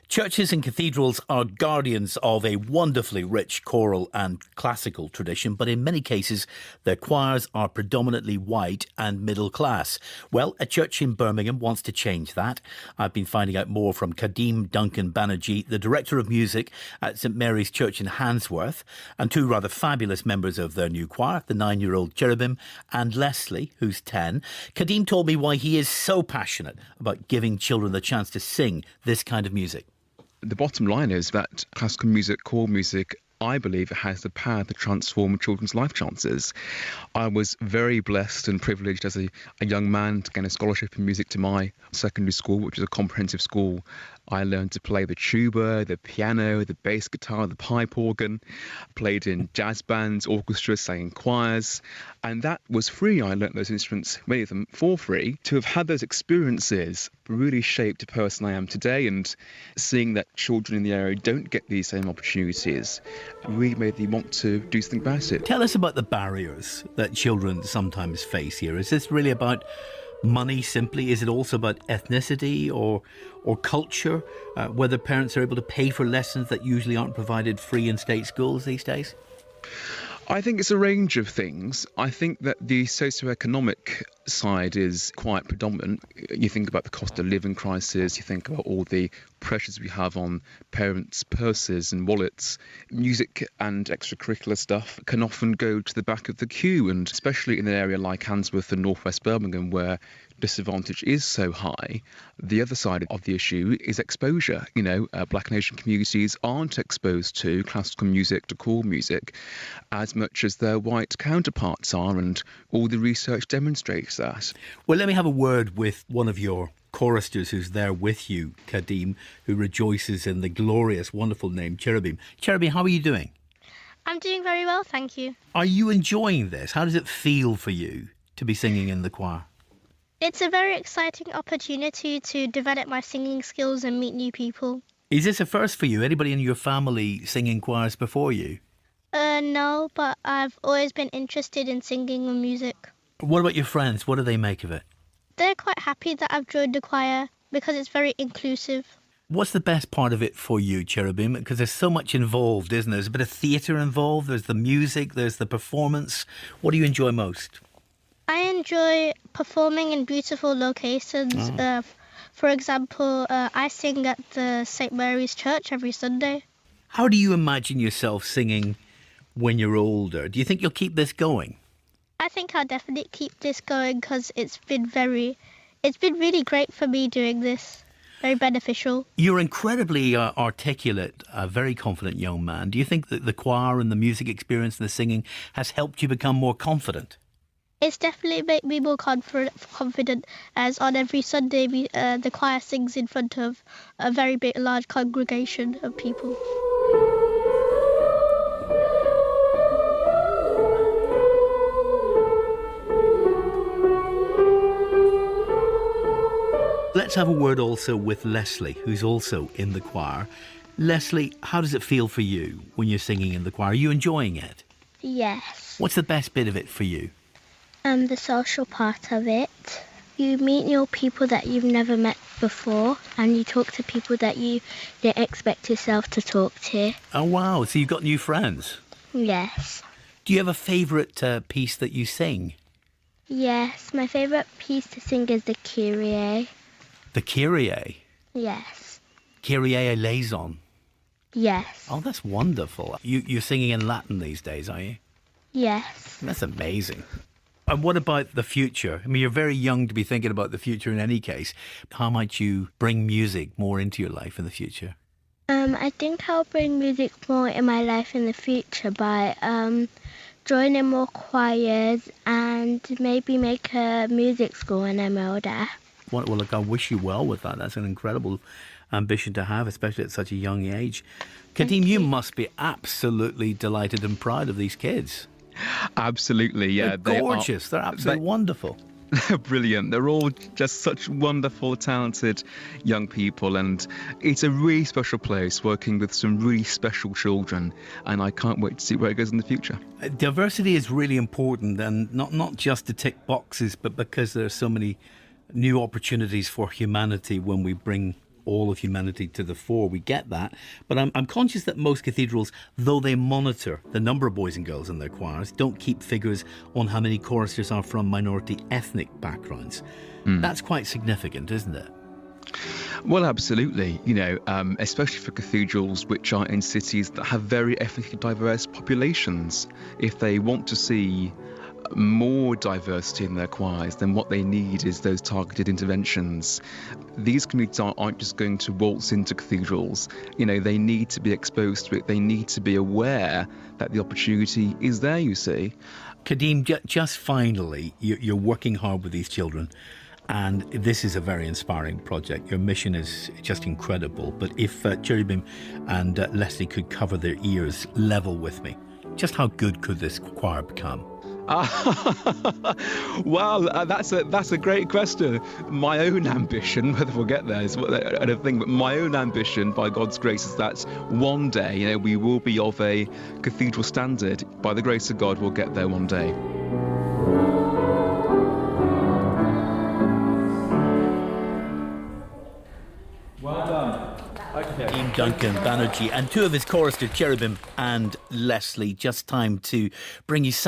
Churches and cathedrals are guardians of a wonderfully rich choral and classical tradition, but in many cases, their choirs are predominantly white and middle class. Well, a church in Birmingham wants to change that. I've been finding out more from Kadim Duncan Banerjee, the Director of Music at St Mary's Church in Handsworth, and two rather fabulous members of their new choir, the 9-year-old Cherubim and Leslie, who's 10. Kadim told me why he is so passionate about giving children the chance to sing this kind of music. The bottom line is that classical music, choral music, I believe it has the power to transform children's life chances. I was very blessed and privileged as a young man to gain a scholarship in music to my secondary school, which is a comprehensive school. I learned to play the tuba, the piano, the bass guitar, the pipe organ, played in jazz bands, orchestras, sang in choirs, and that was free. I learnt those instruments, many of them for free. To have had those experiences really shaped the person I am today, and seeing that children in the area don't get these same opportunities really made me want to do something about it. Tell us about the barriers that children sometimes face here. Is this really about money simply? Is it also about ethnicity or culture? Whether parents are able to pay for lessons that usually aren't provided free in state schools these days? I think it's a range of things. I think that the socioeconomic side is quite predominant. You think about the cost of living crisis, you think about all the pressures we have on parents' purses and wallets. Music and extracurricular stuff can often go to the back of the queue, and especially in an area like Handsworth and northwest Birmingham where disadvantage is so high, the other side of the issue is exposure. Black and Asian communities aren't exposed to classical music, to choral music, as much as their white counterparts are, and all the research demonstrates that. Well, let me have a word with one of your choristers who's there with you, Kadim, who rejoices in the glorious, wonderful name Cherubim. Cherubim, how are you doing? I'm doing very well, thank you. Are you enjoying this? How does it feel for you to be singing in the choir? It's a very exciting opportunity to develop my singing skills and meet new people. Is this a first for you? Anybody in your family singing choirs before you? No, but I've always been interested in singing and music. What about your friends? What do they make of it? They're quite happy that I've joined the choir because it's very inclusive. What's the best part of it for you, Cherubim? Because there's so much involved, isn't there? There's a bit of theatre involved, there's the music, there's the performance. What do you enjoy most? I enjoy performing in beautiful locations. For example, I sing at the St Mary's Church every Sunday. How do you imagine yourself singing when you're older? Do you think you'll keep this going? I think I'll definitely keep this going because it's been really great for me doing this. Very beneficial. You're incredibly articulate, a very confident young man. Do you think that the choir and the music experience and the singing has helped you become more confident? It's definitely made me more confident, as on every Sunday the choir sings in front of a very large congregation of people. Let's have a word also with Leslie, who's also in the choir. Leslie, how does it feel for you when you're singing in the choir? Are you enjoying it? Yes. What's the best bit of it for you? The social part of it. You meet new people that you've never met before, and you talk to people that you didn't expect yourself to talk to. Oh, wow. So you've got new friends? Yes. Do you have a favourite piece that you sing? Yes, my favourite piece to sing is the Kyrie. The Kyrie? Yes. Kyrie eleison? Yes. Oh, that's wonderful. You're singing in Latin these days, are you? Yes. That's amazing. And what about the future? I mean, you're very young to be thinking about the future in any case. How might you bring music more into your life in the future? I think I'll bring music more in my life in the future by joining more choirs and maybe make a music school when I'm older. Well, look, I wish you well with that. That's an incredible ambition to have, especially at such a young age. Kadim, you must be absolutely delighted and proud of these kids. Absolutely, yeah. They're gorgeous. They're absolutely wonderful. They're brilliant. They're all just such wonderful, talented young people, and it's a really special place working with some really special children, and I can't wait to see where it goes in the future. Diversity is really important, and not just to tick boxes, but because there are so many new opportunities for humanity when we bring all of humanity to the fore. We get that. But I'm conscious that most cathedrals, though they monitor the number of boys and girls in their choirs, don't keep figures on how many choristers are from minority ethnic backgrounds. That's quite significant, isn't it? Well, absolutely. Especially for cathedrals which are in cities that have very ethnically diverse populations. If they want to see more diversity in their choirs, then what they need is those targeted interventions. These communities aren't just going to waltz into cathedrals. They need to be exposed to it. They need to be aware that the opportunity is there, you see. Kadeem, just finally, you're working hard with these children. And this is a very inspiring project. Your mission is just incredible. But if Cherubim and Leslie could cover their ears level with me, just how good could this choir become? Well, that's a great question. My own ambition, whether we'll get there, is another thing. But my own ambition, by God's grace, is that one day, we will be of a cathedral standard. By the grace of God, we'll get there one day. Well done. Okay. Team Duncan Banerjee and two of his choristers, Cherubim and Leslie. Just time to bring you some